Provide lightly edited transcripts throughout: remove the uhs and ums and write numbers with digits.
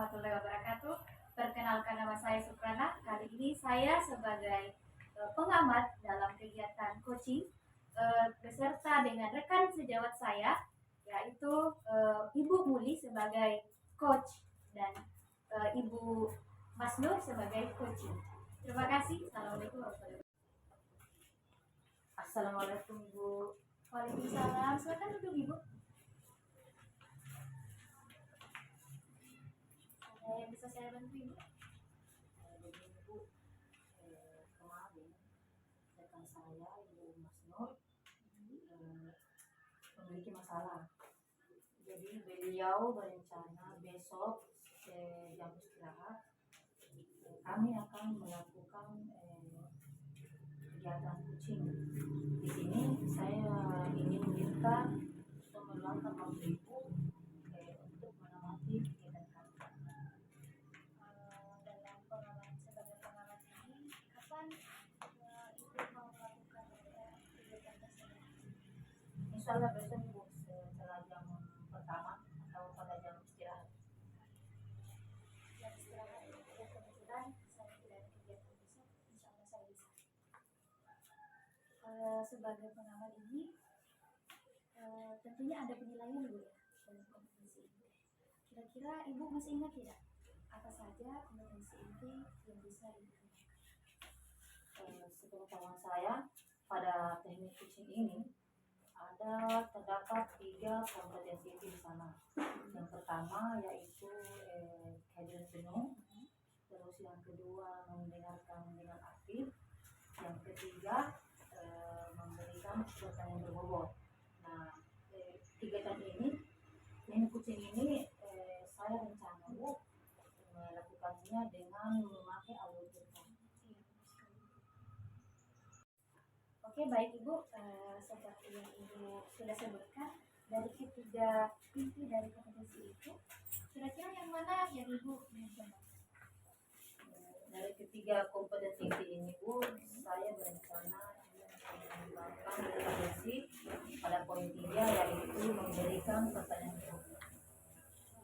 warahmatullahi wabarakatuh. Perkenalkan, nama saya Sukrana. Kali ini saya sebagai pengamat dalam kegiatan coaching beserta dengan rekan sejawat saya, yaitu Ibu Muli sebagai coach dan Ibu Mas Nur sebagai coaching. Terima kasih. Assalamualaikum warahmatullahi wabarakatuh. Assalamualaikum Ibu. Waalaikumsalam. Silakan duduk Ibu. Ada yang bisa saya bantu Ibu? Begini Ibu, kemarin rekan saya Ibu Mas Nur memiliki masalah. Jadi beliau berencana besok jam istirahat kami akan melakukan kegiatan kucing. Di sini saya ingin minta untuk meluangkan waktu Ibu untuk mengamati kegiatan kami. Dalam pengalaman sebagai pengamat ini, kapan Ibu mau melakukan kegiatan tersebut? Insya Allah besok Ibu setelah jam pertama atau pada jam istirahat. Jam istirahat, ya kebetulan saya tidak ada kegiatan besok, insya Allah saya bisa. Sebagai pengamat ini, tentunya ada penilaian Ibu ya dalam kompetensi ini. Kira-kira Ibu masih ingat tidak apa saja kompetensi inti yang bisa Ibu tanyakan? Sepengetahuan saya pada teknik coaching ini terdapat 3 kompetensi inti di sana. Yang pertama yaitu kehadiran penuh, terus yang kedua mendengarkan dengan aktif, yang ketiga memberikan pertanyaan berbobot. Nah, kegiatan ini teknik coaching ini saya rencana melakukannya dengan memakai audio podcast. Oke, baik Ibu, seperti yang Ibu sudah sebutkan, dari ketiga inti dari kompetensi itu, kira-kira yang mana yang Ibu mencoba? Dari ketiga kompetensi ini Bu, saya berencana mengembangkan kompetensi pada poin 3 yaitu memberikan pertanyaan berbobot.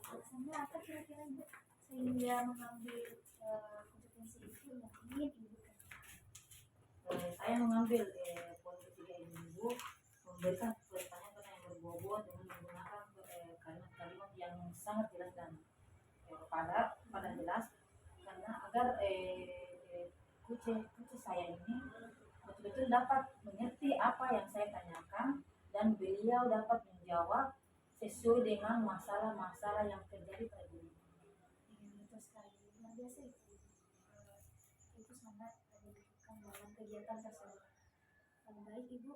Alasannya apa kira-kira Ibu sehingga mengambil kompetensi itu yang ingin Ibu kan? Saya mengambil poin ketiga ini Bu, memberikan pertanyaan-pertanyaan berbobot dengan menggunakan kalimat-kalimat yang sangat jelas dan padat jelas, karena agar coach saya ini betul-betul dapat mengerti apa yang saya tanyakan dan beliau dapat menjawab sesuai dengan masalah-masalah yang terjadi pada diri. Betul sekali, luar biasa itu sangat dibutuhkan dalam kegiatan tersebut. Baik Ibu,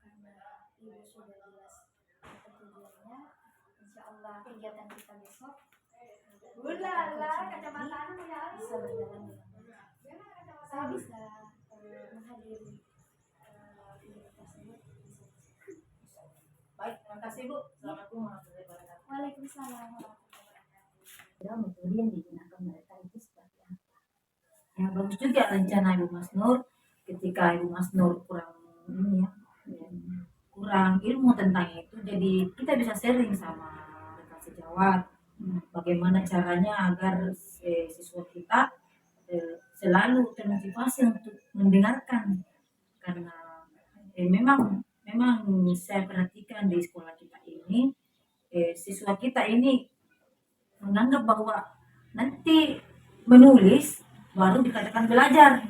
karena Ibu sudah jelas tujuannya, insya Allah kegiatan kita besok bisa berjalan dengan baik. Saya bisa menghadiri kegiatan tersebut. Baik, terima kasih Bu. Assalamualaikum warahmatullahi wabarakatuh. Waalaikumsalam warahmatullahi wabarakatuh. Metode yang digunakan mereka itu seperti apa? Ya bagus juga rencana Ibu Mas Nur. Ketika Ibu Mas Nur kurang ilmu tentang itu, jadi kita bisa sharing sama rekan sejawat bagaimana caranya agar siswa kita selalu termotivasi untuk mendengarkan, karena memang saya perhatikan di sekolah kita ini siswa kita ini menganggap bahwa nanti menulis baru dikatakan belajar.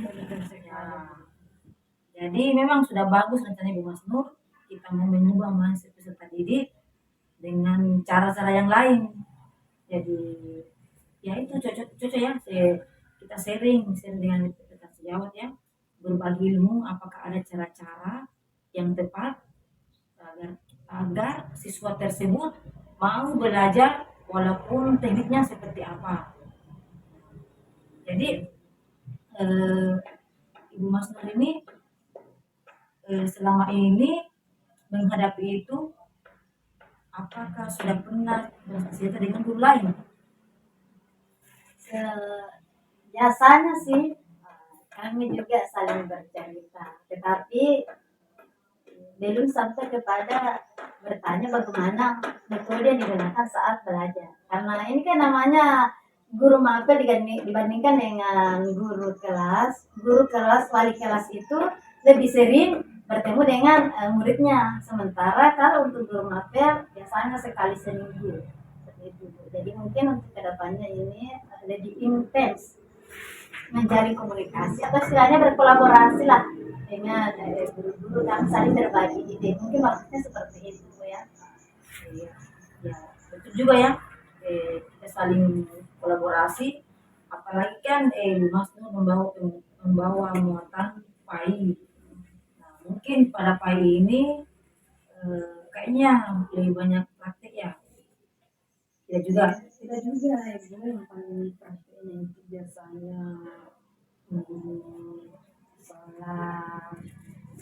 Jadi memang sudah bagus rencana Ibu Mas Nur, kita mau mengubah mindset peserta didik dengan cara-cara yang lain. Jadi ya itu cocok ya, kita sharing dengan rekan sejawat ya, berbagi ilmu apakah ada cara-cara yang tepat agar siswa tersebut mau belajar walaupun tekniknya seperti apa. Jadi Ibu Mas Nur ini selama ini menghadapi itu, apakah sudah pernah bercerita dengan guru lain? Biasanya sih kami juga saling bercerita, tetapi belum sampai kepada bertanya bagaimana metode yang digunakan saat belajar. Karena ini kan namanya guru mapel dibandingkan dengan guru kelas wali kelas itu lebih sering bertemu dengan muridnya. Sementara kalau untuk guru mapel biasanya sekali seminggu. Seperti itu. Jadi mungkin untuk kedepannya ini lebih intens menjalin komunikasi atau istilahnya berkolaborasi lah dengan guru-guru dan saling berbagi ide. Mungkin maksudnya seperti itu ya. Iya, ya, betul juga ya. Kita saling kolaborasi, apalagi kan Mas Nur membawa muatan PAI. Nah, mungkin pada PAI ini kayaknya lebih banyak praktek ya. Ya juga. Kita juga ibu yang paling praktek itu biasanya sholat.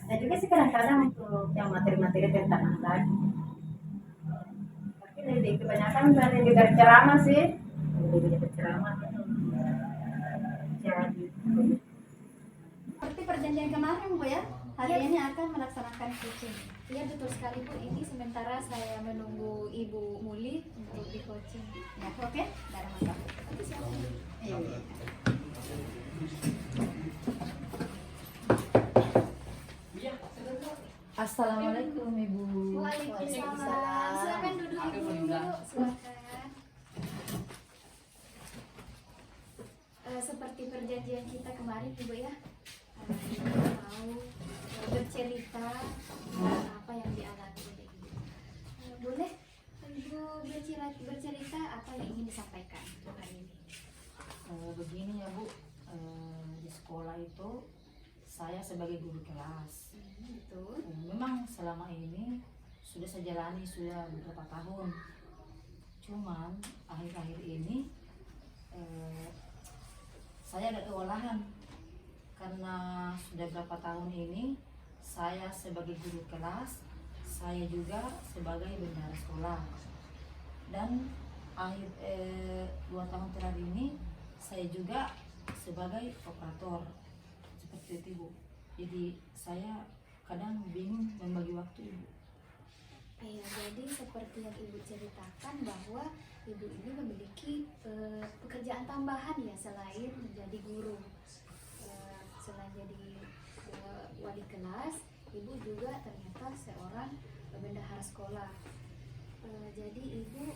Ada juga sih kadang-kadang untuk yang materi-materi tentang ahlak. Tapi lebih kebanyakan dari berceramah sih. Lebih berceramah. Jadi Seperti perjanjian kemarin Bu ya, hari ini akan melaksanakan coaching. Iya betul sekali Bu, ini sementara saya menunggu Ibu Muli untuk di coaching. Ya, oke? Tidak ada masalah. Oke, silakan. Iya. Assalamualaikum Ibu. Waalaikumsalam. Silakan duduk Ibu. Silakan. Seperti perjanjian kita kemarin Ibu ya, Ibu mau bercerita apa yang dialami oleh Ibu. Boleh Ibu bercerita apa yang ingin disampaikan hari ini? Begini ya Bu, di sekolah itu saya sebagai guru kelas. Betul. Memang selama ini sudah saya jalani sudah beberapa tahun. Cuman akhir-akhir ini saya ada kewalahan karena sudah berapa tahun ini saya sebagai guru kelas, saya juga sebagai bendahara sekolah. Dan akhir 2 tahun terakhir ini saya juga sebagai operator seperti itu Bu. Jadi saya kadang bingung membagi waktu Ibu. Iya, jadi seperti yang Ibu ceritakan bahwa Ibu ini memiliki pekerjaan tambahan ya selain menjadi guru. Selain jadi wali kelas, Ibu juga ternyata seorang bendahara sekolah. Jadi Ibu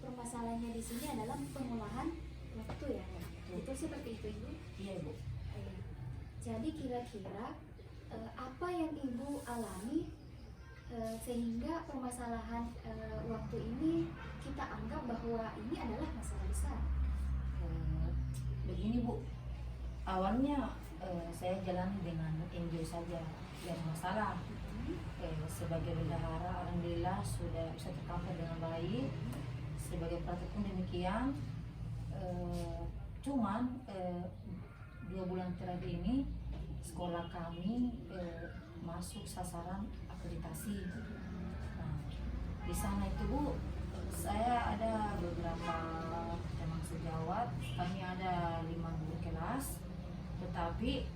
permasalahannya di sini adalah pengolahan waktu ya. Itu seperti itu Ibu? Iya Bu. Iya. Jadi kira-kira apa yang Ibu alami sehingga permasalahan waktu ini kita anggap bahwa ini adalah masalah besar? Begini Bu, awalnya saya jalani dengan enjoy saja, yang masalah. Sebagai bendahara alhamdulillah sudah bisa tercover dengan baik, sebagai praktek pun demikian. Cuman 2 bulan terakhir ini sekolah kami masuk sasaran akreditasi. Nah, di sana itu Bu, saya ada beberapa teman sejawat, kami ada 5 guru kelas, tetapi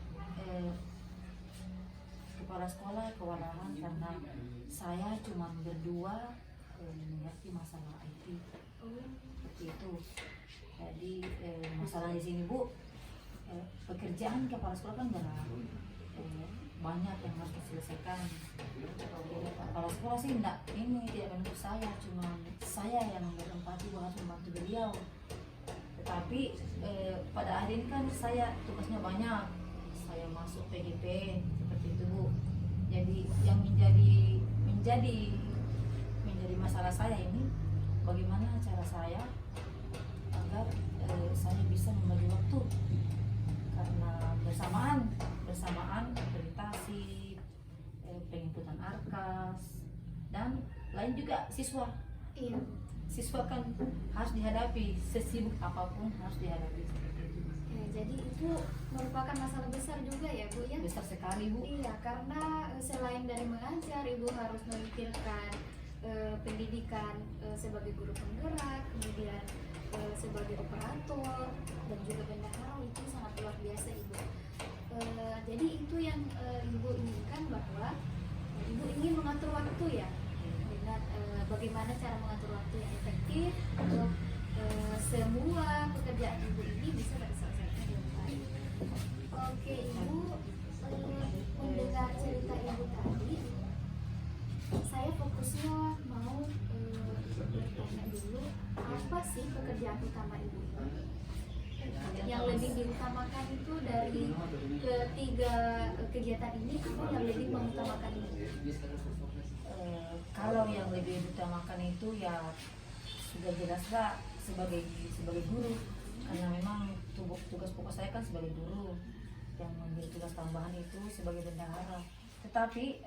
kepala sekolah kewalahan karena saya cuma berdua mengerti masalah IT seperti itu. Jadi masalah di sini Bu, pekerjaan kepala sekolah kan berat, banyak yang harus diselesaikan. Kepala sekolah sih tidak membantu saya, cuma saya yang berempati harus membantu beliau. Tetapi pada akhir ini kan saya tugasnya banyak, saya masuk PGP seperti itu Bu. Jadi yang menjadi masalah saya ini, bagaimana cara saya agar saya bisa membagi waktu, karena bersamaan akreditasi, penginputan arkas, dan lain juga siswa. Iya. Siswa kan harus dihadapi, sesibuk apapun harus dihadapi seperti itu. Ya, jadi itu merupakan masalah besar juga ya Bu ya? Besar sekali Bu. Iya, karena selain dari mengajar, Ibu harus memikirkan pendidikan sebagai guru penggerak, kemudian sebagai operator, dan juga bendahara. Itu sangat luar biasa Ibu. Jadi itu yang Ibu inginkan, bahwa Ibu ingin mengatur waktu ya, dengan bagaimana cara mengatur waktu yang efektif untuk semua pekerjaan ibu ini bisa terselesaikan dengan baik. Oke ibu, mendengar cerita ibu tadi, saya fokusnya mau bertanya dulu, apa sih pekerjaan utama ibu ini? Yang lebih diutamakan itu dari ketiga kegiatan ini, apa yang lebih mengutamakan ibu? Kalau yang lebih diutamakan itu ya sudah jelaslah sebagai guru, karena memang tugas pokok saya kan sebagai guru, yang menjadi tugas tambahan itu sebagai bendahara. Tetapi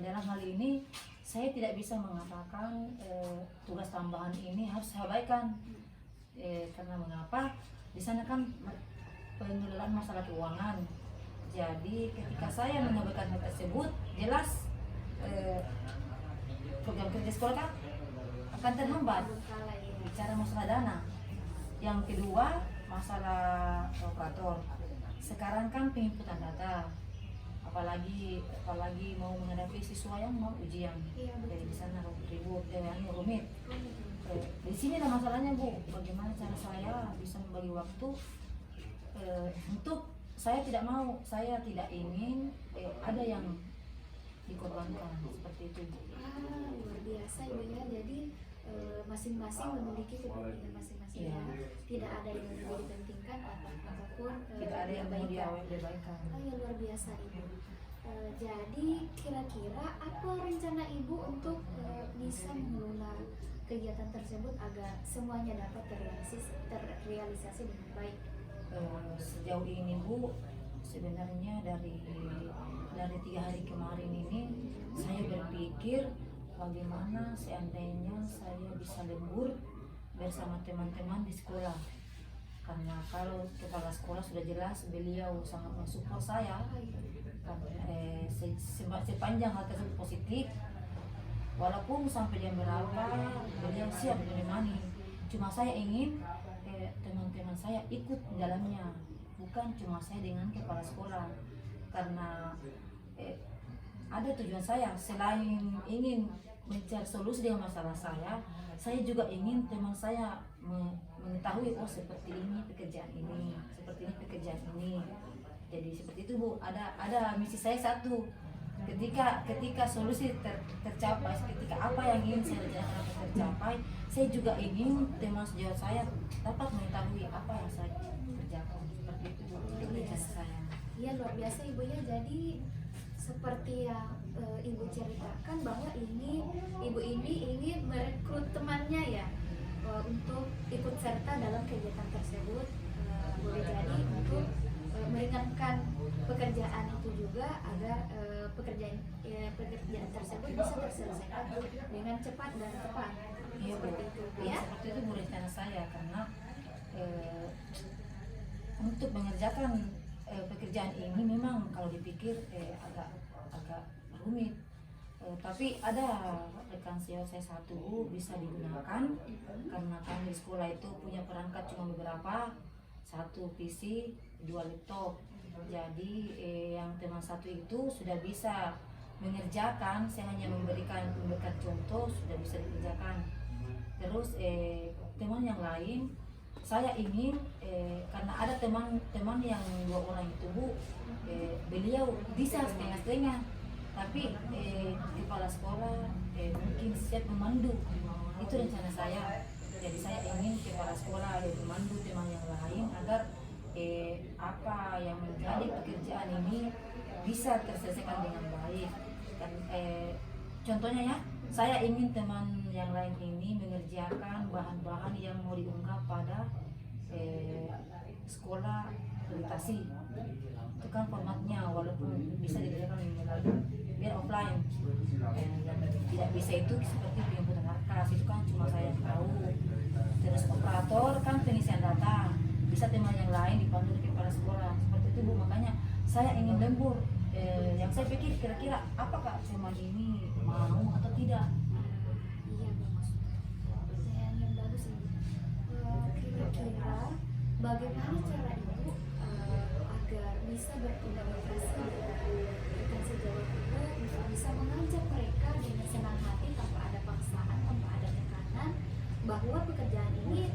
dalam hal ini saya tidak bisa mengatakan tugas tambahan ini harus saya abaikan, karena mengapa? Di sana kan pengelolaan masalah keuangan. Jadi ketika saya mengabaikan hal tersebut, jelas program kerja sekolah kan akan terhambat. Bicara masalah dana. Yang kedua, masalah operator. Sekarang kan penginputan data, apalagi mau menghadapi siswa yang mau ujian. Jadi di sana ribut, rumit. Di sini ada masalahnya Bu, bagaimana cara saya bisa membagi waktu untuk saya tidak ingin ada yang dikorbankan seperti itu Bu. Luar biasa ibu ya, jadi masing-masing memiliki kepentingan masing-masing ya. Tidak ada yang lebih dipentingkan ataupun Tidak ada yang mau diabaikan. Ya luar biasa ibu. Jadi kira-kira apa rencana ibu untuk bisa mengelola kegiatan tersebut agar semuanya dapat terrealisasi dengan baik? Sejauh ini Bu, sebenarnya dari 3 hari kemarin ini saya berpikir bagaimana seandainya saya bisa lembur bersama teman-teman di sekolah, karena kalau kepala sekolah sudah jelas beliau sangat mensupport saya sepanjang hal tersebut positif, walaupun sampai jam berapa beliau siap menemani. Cuma saya ingin teman-teman saya ikut dalamnya, bukan cuma saya dengan kepala sekolah, karena ada tujuan saya selain ingin mencari solusi dengan masalah saya juga ingin teman saya mengetahui seperti ini pekerjaan ini, seperti ini pekerjaan ini. Jadi seperti itu Bu, ada misi saya satu. Ketika solusi tercapai, ketika apa yang ingin saya rencanakan tercapai, saya juga ingin teman sejawat saya dapat mengetahui apa yang saya kerjakan. Seperti itu Bu, rencana saya. Iya luar biasa ibu ya, jadi seperti yang ibu ceritakan bahwa ibu ini ingin merekrut temannya ya untuk ikut serta dalam kegiatan tersebut. Boleh jadi untuk meringankan pekerjaan itu juga agar pekerjaan tersebut bisa terselesaikan dengan cepat dan tepat. Iya Bu, Seperti itu ya. seperti itu Bu rencana saya, karena untuk mengerjakan pekerjaan ini memang kalau dipikir agak rumit, tapi ada rekan sejawat saya satu bisa digunakan, karena kami di sekolah itu punya perangkat cuma beberapa, 1 PC, 2 laptop. Jadi yang teman satu itu sudah bisa mengerjakan, saya hanya memberikan contoh, sudah bisa dikerjakan. Terus teman yang lain saya ingin karena ada teman yang 2 orang itu Bu, beliau bisa setengah-setengah, tapi kepala sekolah mungkin siap memandu. Itu rencana saya. Jadi saya ingin kepala sekolah memandu teman yang lain agar apa yang menjadi pekerjaan ini bisa terselesaikan dengan baik. Dan contohnya ya, saya ingin teman yang lain ini mengerjakan bahan-bahan yang mau diunggah pada sekolah akreditasi. Itu kan formatnya, walaupun bisa dikerjakan melalui biar offline. Dan tidak bisa itu seperti penjemputan berkas, itu kan cuma saya tahu. Terus operator kan pengisian data, bisa teman yang lain dipandu di kepala sekolah. Seperti itu Bu, makanya saya ingin lembur. Yang saya pikir kira-kira apakah teman ini mau atau tidak. Iya bagus, pertanyaan yang bagus ini. Kira-kira bagaimana cara ibu agar bisa berkomunikasi dengan sejawat ibu untuk bisa mengajak mereka dengan senang hati tanpa ada paksaan, tanpa ada tekanan, bahwa pekerjaan ini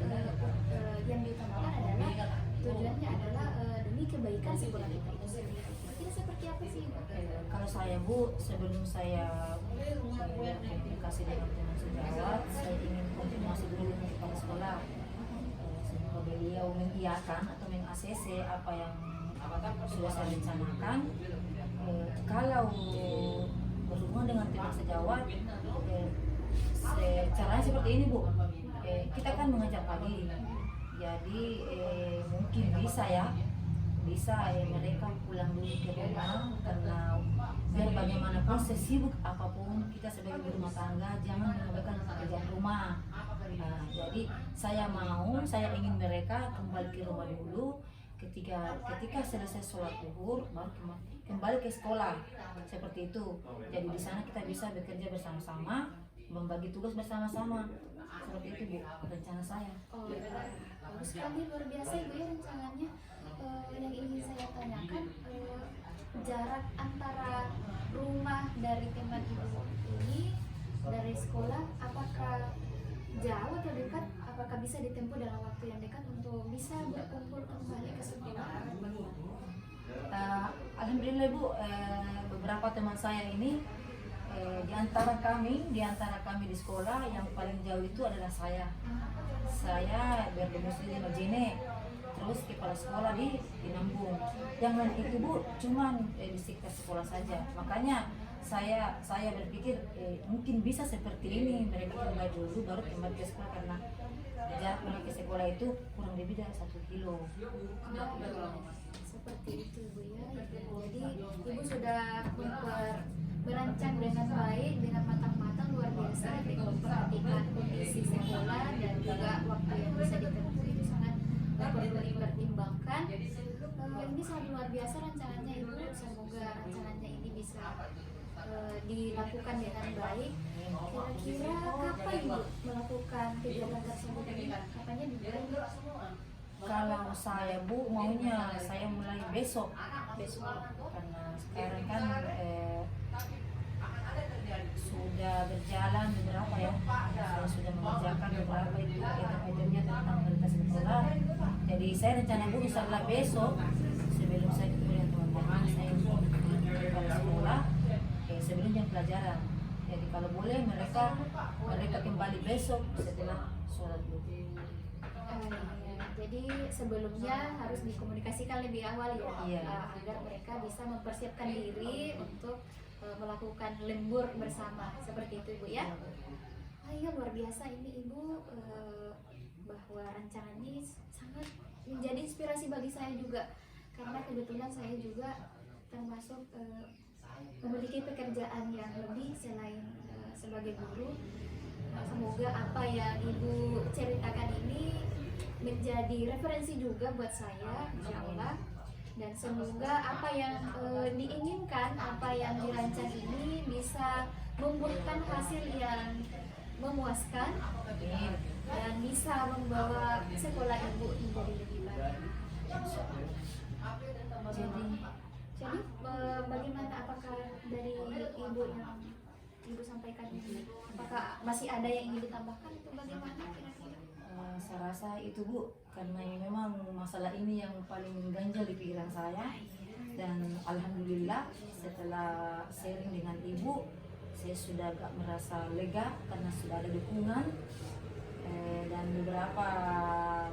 ya Bu, sebelum saya komunikasi dengan teman sejawat, saya ingin konfirmasi dulu dengan kepala sekolah. Semoga beliau mengiyakan atau meng-ACC apa yang sudah saya rencanakan. Kalau berhubungan dengan teman sejawat, caranya seperti ini Bu. Kita kan mengajar pagi, jadi mungkin bisa mereka pulang dulu ke rumah, karena biar bagaimanapun sesibuk apapun kita sebagai rumah tangga jangan mengabaikan pekerjaan rumah. Jadi saya ingin mereka kembali ke rumah dulu, ketika selesai sholat zuhur baru kembali ke sekolah, seperti itu. Jadi di sana kita bisa bekerja bersama-sama, membagi tugas bersama-sama, seperti itu Bu rencana saya. Oh, bagus sekali, luar biasa Ibu ya rencananya. Yang ingin saya tanyakan, jarak antara rumah dari teman Ibu ini dari sekolah, apakah jauh atau dekat? Apakah bisa ditempuh dalam waktu yang dekat untuk bisa berkumpul kembali ke sekolah? Alhamdulillah Bu, beberapa teman saya ini di antara kami di sekolah yang paling jauh itu adalah saya berdomisili di Majene, terus kepala sekolah di Nambung. Yang lain itu Bu cuman di sekitar sekolah saja. Makanya saya berpikir mungkin bisa seperti ini, mereka kembali dulu baru kembali ke sekolah, karena jarak mereka ke sekolah itu kurang lebih dari 1 kilo. Seperti itu Bu ya. Jadi Ibu sudah merancang dengan baik, dengan matang-matang, luar biasa, dengan memperhatikan kondisi sekolah dan juga waktu yang bisa ditempuh itu sangat perlu dipertimbangkan. Ini sangat luar biasa rancangannya Ibu. Semoga rancangannya ini bisa dilakukan dengan baik. Kira-kira kapan Ibu melakukan kegiatan tersebut ini? Kapannya dimulai? Kalau saya Bu maunya saya mulai besok, karena sekarang kan sudah berjalan beberapa ya, saya sudah mengerjakan beberapa itu item-itemnya tentang kualitas sekolah. Jadi saya rencana Bu insyaallah besok sebelum saya ketemu dengan teman-teman saya ke sekolah sebelum jam pelajaran. Jadi kalau boleh mereka kembali besok setelah sholat zuhur. Jadi sebelumnya harus dikomunikasikan lebih awal ya, Iya. Agar mereka bisa mempersiapkan diri untuk melakukan lembur bersama, seperti itu Ibu ya. Iya, luar biasa ini Ibu, bahwa rancangan ini sangat menjadi inspirasi bagi saya juga, karena kebetulan saya juga termasuk memiliki pekerjaan yang lebih selain sebagai guru. Semoga apa yang Ibu ceritakan ini menjadi referensi juga buat saya, insya Allah. Dan semoga apa yang diinginkan, apa yang dirancang ini bisa membuahkan hasil yang memuaskan dan bisa membawa sekolah Ibu menjadi lebih baik. Jadi bagaimana, apakah dari Ibu yang Ibu sampaikan ini, apakah masih ada yang ingin ditambahkan atau bagaimana kira-kira? Saya rasa itu Bu, karena memang masalah ini yang paling mengganjal di pikiran saya, dan alhamdulillah setelah sharing dengan Ibu saya sudah agak merasa lega karena sudah ada dukungan dan beberapa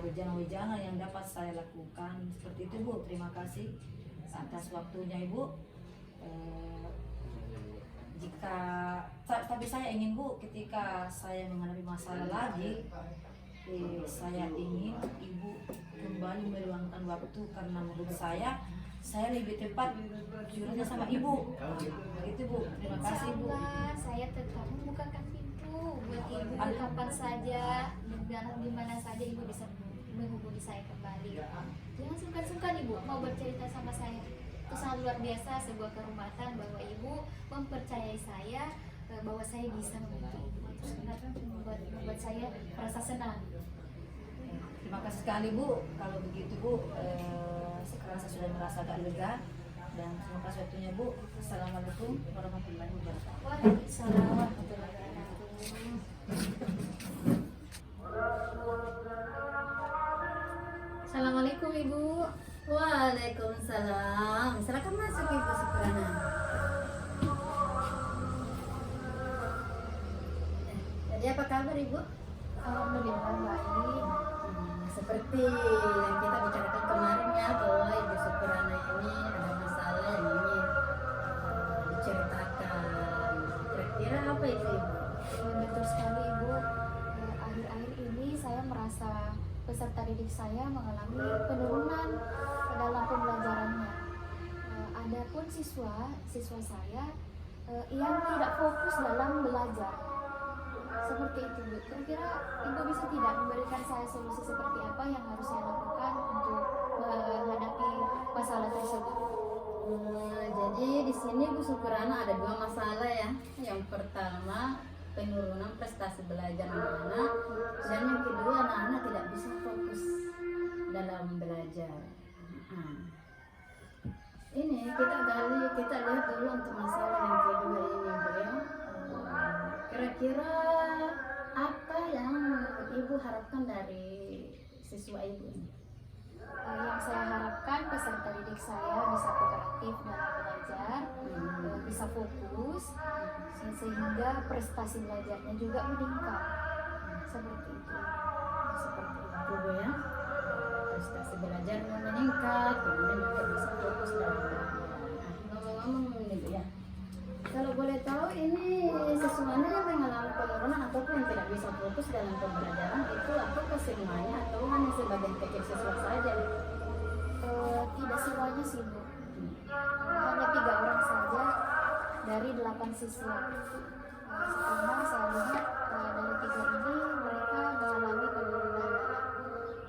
wejangan-wejangan yang dapat saya lakukan. Seperti itu Bu, terima kasih atas waktunya Ibu. Tapi saya ingin Bu, ketika saya menghadapi masalah lagi, saya ingin Ibu kembali meluangkan waktu, karena menurut saya lebih tepat curhatnya sama Ibu. Begitu Bu, terima kasih Bu. Insyaallah saya tetap membukakan pintu buat Ibu kapan saja, di mana saja Ibu bisa menghubungi saya kembali. Jangan sungkan-sungkan Ibu mau bercerita sama saya. Itu sangat luar biasa, sebuah kehormatan bahwa Ibu mempercayai saya, bahwa saya bisa membantu Ibu. Itu sangat membuat saya merasa senang. Terima kasih sekali Bu. Kalau begitu Bu, sekarang saya sudah merasa agak lega, dan terima kasih waktunya Bu. Assalamualaikum warahmatullahi wabarakatuh. Waalaikumsalam warahmatullahi wabarakatuh. Assalamualaikum Ibu. Waalaikumsalam. Silakan masuk Ibu Suprana. kabar ibu? Alhamdulillah baik. Seperti yang kita bicarakan kemarin ya, bahwa Ibu Syukrana ini ada masalah yang ingin diceritakan. Kira-kira apa itu Ibu? Betul sekali Ibu. Akhir-akhir ini saya merasa peserta didik saya mengalami penurunan dalam pembelajarannya. Adapun siswa saya yang tidak fokus dalam belajar. Seperti itu Bu. Kira-kira Ibu bisa tidak memberikan saya solusi seperti apa yang harus saya lakukan untuk menghadapi masalah tersebut? Jadi di sini Bu Syukrana ada dua masalah ya. Yang pertama penurunan prestasi belajar anak-anak, dan yang kedua anak-anak tidak bisa fokus dalam belajar. Ini kita lihat dulu untuk masalah yang kedua ini Bu ya. Kira-kira apa yang Ibu harapkan dari siswa Ibu ini? Yang saya harapkan peserta didik saya bisa kooperatif dalam belajar, bisa fokus, sehingga prestasi belajarnya juga meningkat. Seperti itu. Seperti itu Bu ya. Prestasi belajar meningkat, kemudian juga bisa fokus dalam belajar. Ngomong-ngomong ini Bu ya. Kalau boleh tahu ini siswanya yang mengalami penurunan ataupun yang tidak bisa fokus dalam pembelajaran itu apakah semuanya atau hanya sebagian kecil siswa saja? Tidak semuanya sih Bu. Hanya 3 orang saja dari 8 siswa. Karena saya lihat dari 3 ini mereka mengalami penurunan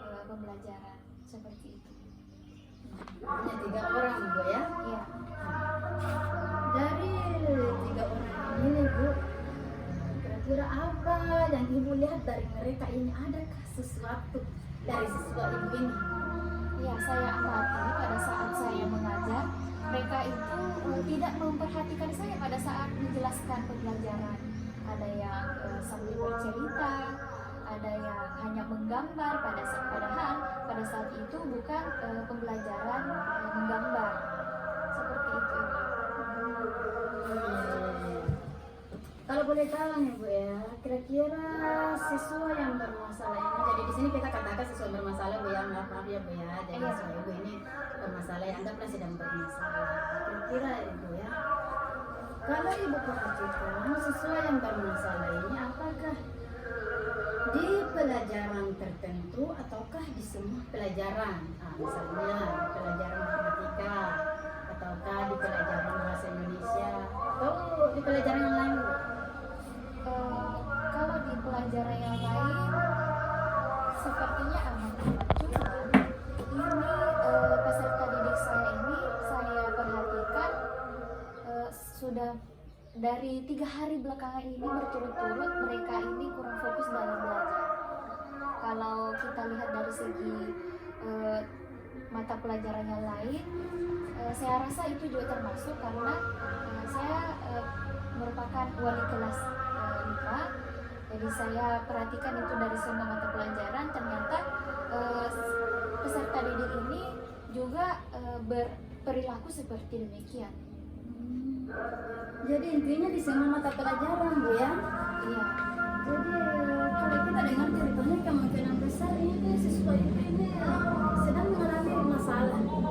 dalam pembelajaran seperti itu. Hanya 3 orang Bu ya. Iya. Dari 3 orang ini Bu, kira-kira apa yang Ibu lihat dari mereka ini? Adakah sesuatu dari siswa Ibu ini? Ya, saya amati pada saat saya mengajar, mereka itu tidak memperhatikan saya pada saat menjelaskan pembelajaran. Ada yang sambil bercerita, ada yang hanya menggambar padahal pada saat itu bukan pembelajaran menggambar. Seperti itu. Kalau boleh tahu nih Bu ya, kira-kira siswa yang bermasalah ini, jadi di sini kita katakan siswa bermasalah Bu ya, maaf ya Bu ya, jadi siswa Ibu ini bermasalah, yang anggaplah sedang bermasalah. Kira-kira Ibu ya, kalau Ibu perhatikan siswa yang bermasalah ini apakah di pelajaran tertentu ataukah di semua pelajaran? Misalnya pelajaran matematika, ataukah di pelajaran bahasa Indonesia, atau di pelajaran yang lain Bu? Kalau di pelajaran yang lain sepertinya aman-aman, cuma ini peserta didik saya ini saya perhatikan sudah dari 3 hari belakangan ini berturut-turut mereka ini kurang fokus dalam belajar. Kalau kita lihat dari segi mata pelajaran yang lain, saya rasa itu juga termasuk karena saya merupakan wali kelas 5. Jadi saya perhatikan itu dari semua mata pelajaran, ternyata peserta didik ini juga berperilaku seperti demikian. Jadi intinya di semua mata pelajaran Bu ya? Iya. Jadi kalau kita dengar ceritanya kemungkinan besar ini siswa ini sedang mengalami masalah. Seperti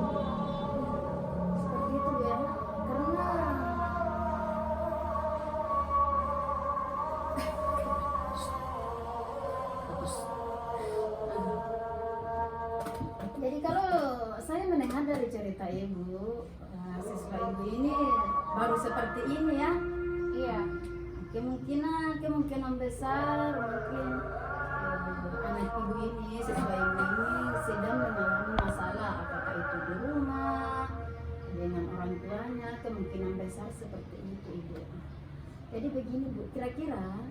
itu Bu ya. Karena jadi kalau saya mendengar dari cerita Ibu, siswa Ibu ini baru seperti ini ya. Iya. Kemungkinan besar mungkin anak Ibu ini, siswa Ibu ini sedang mengalami masalah, apakah itu di rumah dengan orang tuanya, kemungkinan besar seperti itu Ibu. Jadi begini Bu, kira-kira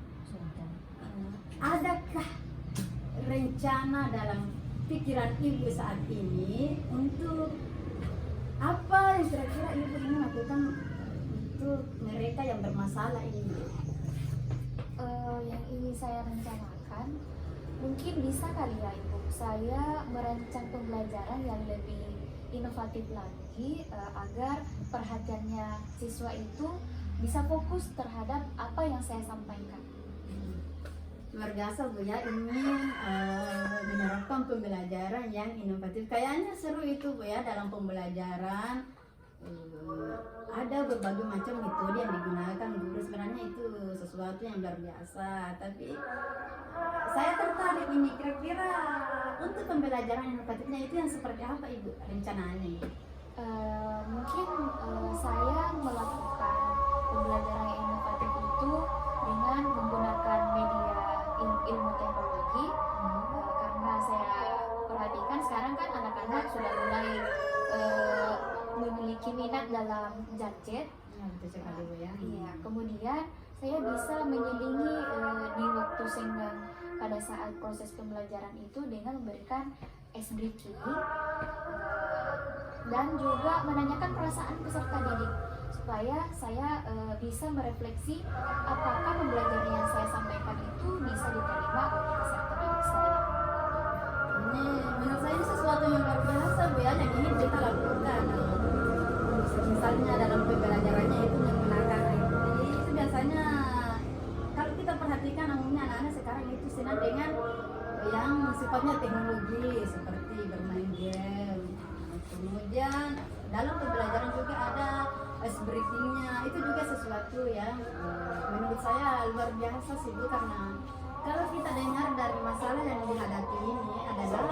adakah rencana dalam pikiran Ibu saat ini untuk apa yang kira-kira Ibu ingin lakukan untuk mereka yang bermasalah ini? Yang ingin saya rencanakan, mungkin bisa kali ya Ibu, saya merancang pembelajaran yang lebih inovatif lagi agar perhatiannya siswa itu bisa fokus terhadap apa yang saya sampaikan. luar biasa Bu ya, ini menerapkan pembelajaran yang inovatif. Kayaknya seru itu Bu ya, dalam pembelajaran ada berbagai macam metode yang digunakan guru. Sebenarnya itu sesuatu yang luar biasa, tapi saya tertarik ini, kira-kira untuk pembelajaran inovatifnya itu yang seperti apa Ibu rencananya? Mungkin saya melakukan pembelajaran yang inovatif itu dengan menggunakan media ilmu teknologi. Karena saya perhatikan sekarang kan anak-anak sudah mulai memiliki minat dalam gadget. Ya, betul sekali Bu ya. Iya, kemudian saya bisa menyelingi di waktu senggang pada saat proses pembelajaran itu dengan memberikan ice breaking dan juga menanyakan perasaan peserta didik supaya saya bisa merefleksi apakah pembelajaran yang saya sampaikan itu bisa diterima oleh peserta didik saya. Ini menurut saya ini sesuatu yang luar biasa Bu ya, yang ingin kita lakukan. Misalnya dalam pembelajarannya itu menggunakan IT, itu biasanya kalau kita perhatikan umumnya anak-anak sekarang itu senang dengan yang sifatnya teknologi seperti bermain game. Kemudian dalam pembelajaran juga ada ice breakingnya, itu juga sesuatu yang menurut saya luar biasa sih Bu, karena kalau kita dengar dari masalah yang dihadapi ini adalah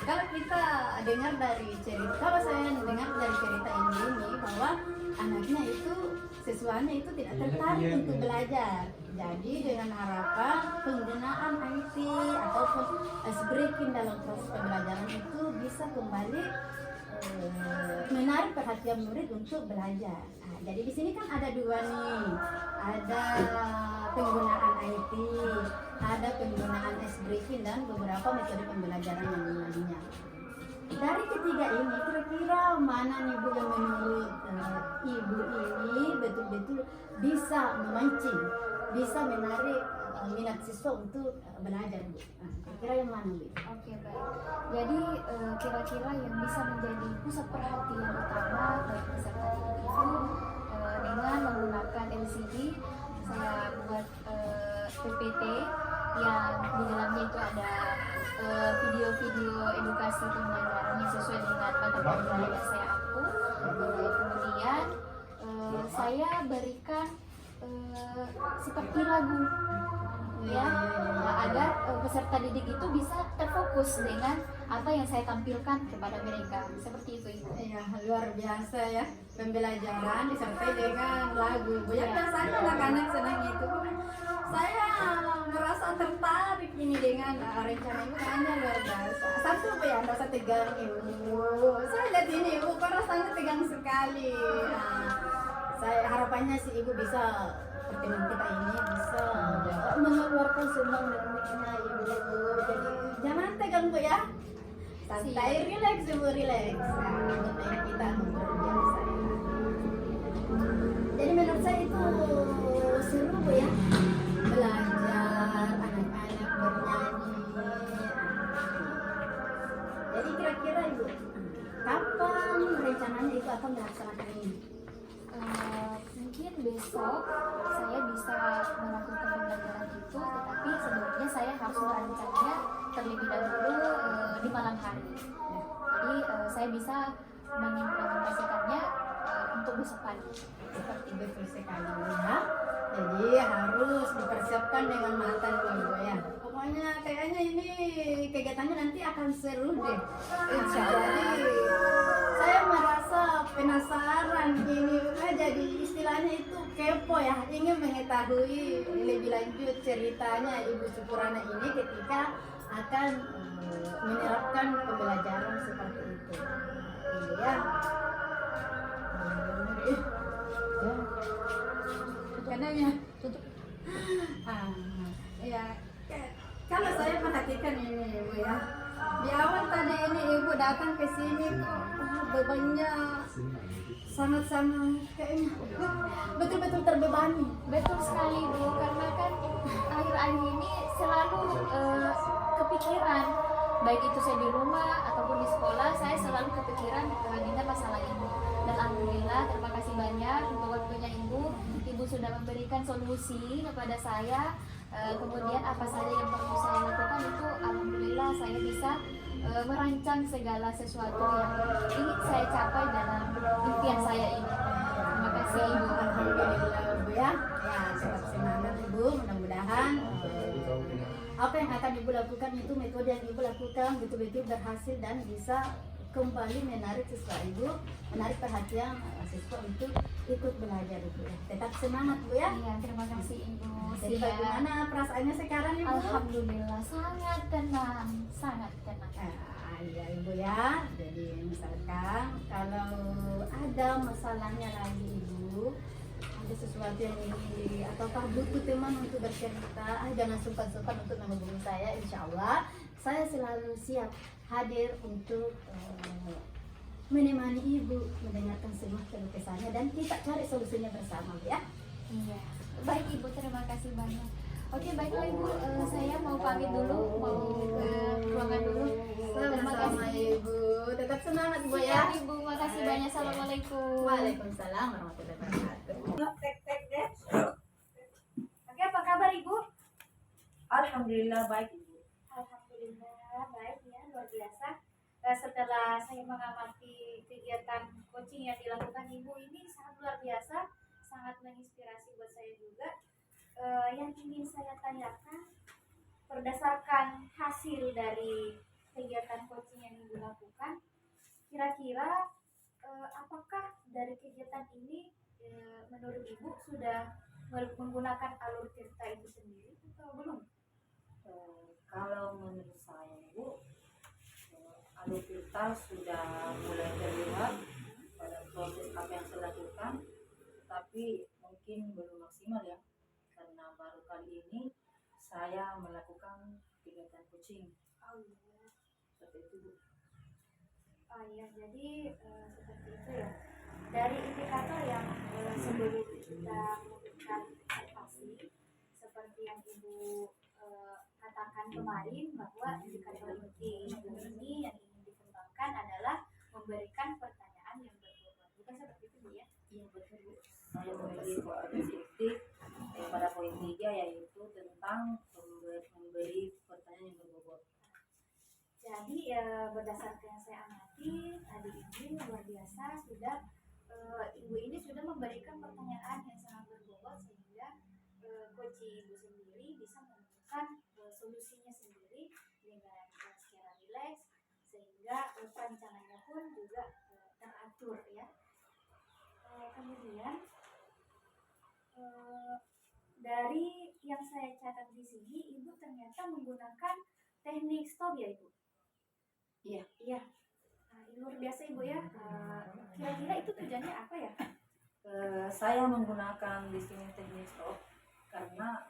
kalau kita dengar dari cerita, kalau saya dengar dari cerita ini bahwa anaknya itu siswanya itu tidak tertarik untuk belajar. Jadi dengan harapan penggunaan IT ataupun ice breaking dalam proses pembelajaran itu bisa kembali menarik perhatian murid untuk belajar. Nah, jadi di sini kan ada dua nih, ada penggunaan IT, ada penggunaan ice breaking dan beberapa metode pembelajaran yang lainnya. Dari ketiga ini kira-kira mana nih Bu yang menurut Ibu ini betul-betul bisa memancing, bisa menarik minat siswa untuk belajar Bu? Nah, kira-kira yang mana Bu? Oke, baik. Jadi kira-kira yang bisa menjadi pusat perhatian utama bagi peserta didik itu dengan menggunakan LCD, saya buat PPT yang di dalamnya itu ada video-video edukasi pembelajaran yang sesuai dengan mata pelajaran yang saya aku. Kemudian saya berikan seperti lagu ya, agar peserta didik itu bisa terfokus dengan apa yang saya tampilkan kepada mereka, seperti itu Ibu. Ya, luar biasa ya, pembelajaran disertai dengan lagu. Banyak rasanya anak-anak senang itu. Saya merasa tertarik ini dengan rencana Ibu, kayaknya luar biasa. Satu Bu ya, rasa tegang Ibu. Saya lihat ini Ibu, kok rasanya tegang sekali. Nah, saya harapannya sih Ibu bisa, pertemuan kita ini bisa mengeluarkan semua nervnya Ibu. Jadi jangan tegang Bu ya, santai, relax Ibu, relax. Nah, kita ngobrol biasa ya. Jadi menurut saya itu seru Bu ya, belajar anak-anak bernyanyi. Jadi kira-kira Ibu, kapan rencananya Ibu akan melaksanakan ini? Mungkin besok saya bisa melakukan pembelajaran itu, tetapi sebelumnya saya harus merancangnya terlebih dahulu di malam hari. Jadi saya bisa mengimplementasikannya untuk besok pagi. Seperti betul sekali ya. Jadi harus dipersiapkan dengan matang Bu ya. Pokoknya kayaknya ini kegiatannya nanti akan seru deh. Insya Allah. Jadi saya merasa penasaran ini, jadi istilahnya itu kepo ya, ingin mengetahui lebih lanjut ceritanya Ibu Syukurana ini ketika akan menerapkan pembelajaran seperti itu. Iya. Kanannya tutup. Ya, kalau saya perhatikan ini Ibu ya, di awal tadi ini Ibu datang ke sini kok bebannya sangat-sangat kayaknya betul-betul terbebani. Betul sekali Bu, karena kan akhir-akhir ini selalu kepikiran, baik itu saya di rumah ataupun di sekolah, saya selalu kepikiran dengan masalah ini. Dan alhamdulillah, terima kasih banyak untuk sudah memberikan solusi kepada saya. Kemudian apa saja yang perlu saya lakukan itu alhamdulillah saya bisa merancang segala sesuatu yang ingin saya capai dalam impian saya ini. Terima kasih Ibu. Alhamdulillah Bu ya. Ya, tetap semangat Ibu. Mudah-mudahan apa yang akan Ibu lakukan itu metode yang Ibu lakukan betul-betul berhasil dan bisa kembali menarik siswa Ibu, menarik perhatian siswa untuk ikut belajar Ibu ya. Tetap semangat Bu ya. Iya, terima kasih Ibu. Jadi bagaimana perasaannya sekarang Ibu? Alhamdulillah sangat tenang, sangat tenang. Iya Ibu ya. Jadi misalkan kalau ada masalahnya lagi Ibu, ada sesuatu yang ingin ataukah butuh teman untuk bercerita, jangan sungkan-sungkan untuk menghubungi saya. Insya Allah saya selalu siap hadir untuk menemani Ibu mendengarkan semua keluh kesahnya dan kita cari solusinya bersama ya. Iya. Baik Ibu, terima kasih banyak. Oke, baiklah Ibu, saya mau pamit dulu, mau ke ruangan dulu. Terima Sama-sama kasih Ibu. Tetap semangat Bu Siap, ya. Ibu, makasih banyak. Assalamualaikum. Waalaikumsalam warahmatullahi wabarakatuh. Oke, apa kabar Ibu? Alhamdulillah baik Ibu. Alhamdulillah baik ya, luar biasa. Setelah saya mengamati kegiatan coaching yang dilakukan Ibu ini sangat luar biasa, sangat menginspirasi buat saya juga. Yang ingin saya tanyakan, berdasarkan hasil dari kegiatan coaching yang Ibu lakukan, kira-kira apakah dari kegiatan ini menurut Ibu sudah menggunakan alur cerita itu sendiri atau belum? Kalau menurut saya Bu, alur cerita sudah mulai terlihat pada proses apa yang saya lakukan, tapi mungkin belum maksimal ya, karena baru kali ini saya melakukan kegiatan coaching. Oh iya. Seperti itu Bu. Oh iya, jadi seperti itu ya. Dari indikator yang sebelum kita memberikan observasi, seperti yang Ibu katakan kemarin bahwa indikator inti ini yang ingin dikembangkan adalah memberikan pertanyaan yang berbobot. Bukan seperti itu Bu ya? Iya betul Bu. Saya memiliki kompetensi pada poin 3 yaitu tentang memberi pertanyaan yang berbobot. Jadi berdasarkan yang saya amati tadi ini luar biasa sudah Ibu ini sudah memberikan pertanyaan yang sangat berbobot sehingga coach Ibu sendiri bisa menemukan solusinya sendiri dengan secara rileks sehingga perancangannya pun juga teratur ya. Kemudian dari yang saya catat di sini Ibu ternyata menggunakan teknik stop ya Ibu. Iya. Iya. Luar biasa Ibu ya. Kira-kira itu tujuannya apa ya? Saya menggunakan di sini teknik stop karena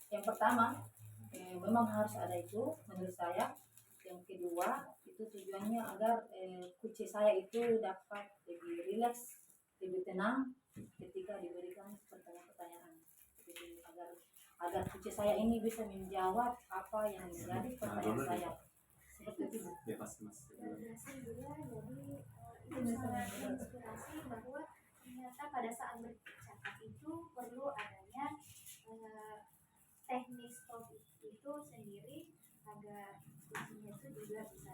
yang pertama memang harus ada itu menurut saya. Yang kedua itu tujuannya agar coach saya itu dapat lebih rileks, lebih tenang ketika diberikan pertanyaan-pertanyaan. Jadi agar coach saya ini bisa menjawab apa yang menjadi pertanyaan saya. Seperti itu Bu. Luar biasa Ibu ya. Jadi itu sangat menginspirasi bahwa ternyata pada saat bercakap itu perlu adanya teknik stop itu sendiri agar coachingnya itu juga bisa